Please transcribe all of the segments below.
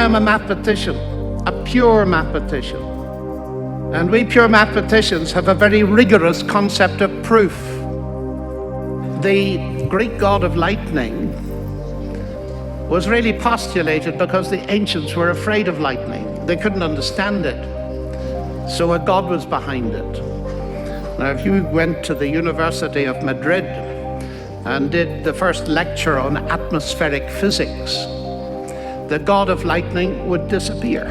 am a mathematician, a pure mathematician. And we pure mathematicians have a very rigorous concept of proof. The Greek god of lightning was really postulated because the ancients were afraid of lightning. They couldn't understand it. So a god was behind it. Now, if you went to the University of Madrid and did the first lecture on atmospheric physics, the god of lightning would disappear.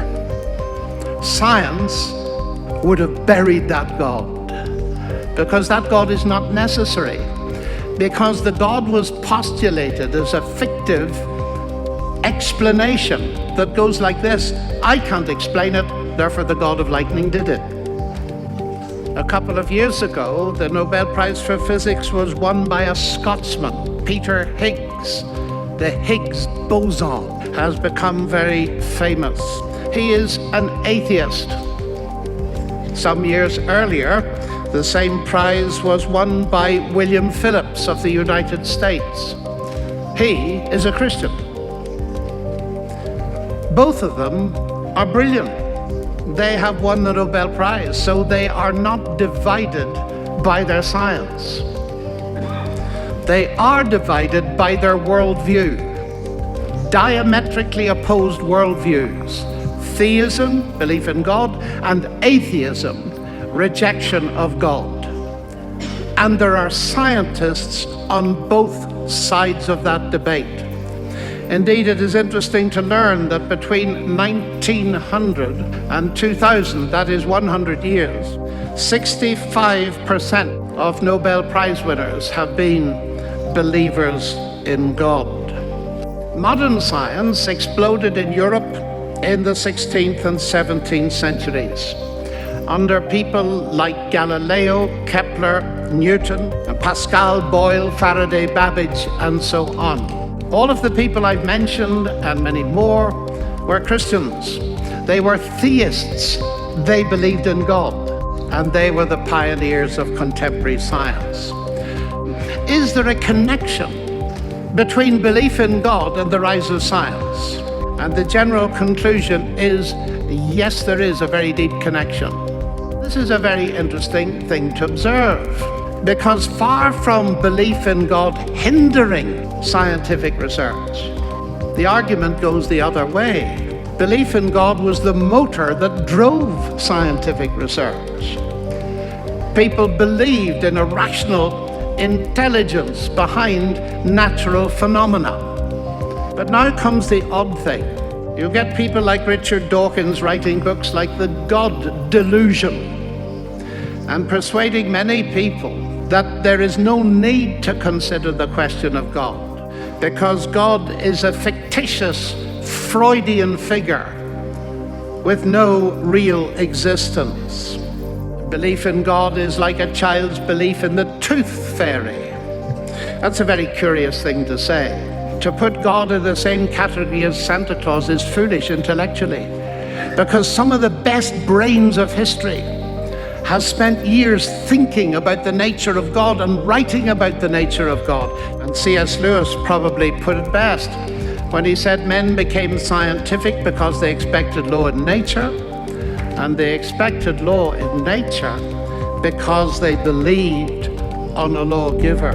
Science would have buried that god, because that god is not necessary, because the god was postulated as a fictive explanation that goes like this: I can't explain it, therefore the god of lightning did it. A couple of years ago, the Nobel Prize for Physics was won by a Scotsman, Peter Higgs. The Higgs boson has become very famous. He is an atheist. Some years earlier, the same prize was won by William Phillips of the United States. He is a Christian. Both of them are brilliant. They have won the Nobel Prize, so they are not divided by their science. They are divided by their worldview, diametrically opposed worldviews: theism, belief in God, and atheism, rejection of God. And there are scientists on both sides of that debate. Indeed, it is interesting to learn that between 1900 and 2000, that is 100 years, 65% of Nobel Prize winners have been believers in God. Modern science exploded in Europe in the 16th and 17th centuries, under people like Galileo, Kepler, Newton, Pascal, Boyle, Faraday, Babbage, and so on. All of the people I've mentioned, and many more, were Christians. They were theists. They believed in God, and they were the pioneers of contemporary science. Is there a connection between belief in God and the rise of science? And the general conclusion is, yes, there is a very deep connection. This is a very interesting thing to observe, because far from belief in God hindering scientific research, the argument goes the other way. Belief in God was the motor that drove scientific research. People believed in a rational intelligence behind natural phenomena. But now comes the odd thing. You get people like Richard Dawkins writing books like The God Delusion, and persuading many people that there is no need to consider the question of God, because God is a fictitious Freudian figure with no real existence. Belief in God is like a child's belief in the tooth fairy. That's a very curious thing to say. To put God in the same category as Santa Claus is foolish intellectually, because some of the best brains of history has spent years thinking about the nature of God and writing about the nature of God. And C.S. Lewis probably put it best when he said men became scientific because they expected law in nature, and they expected law in nature because they believed on a lawgiver.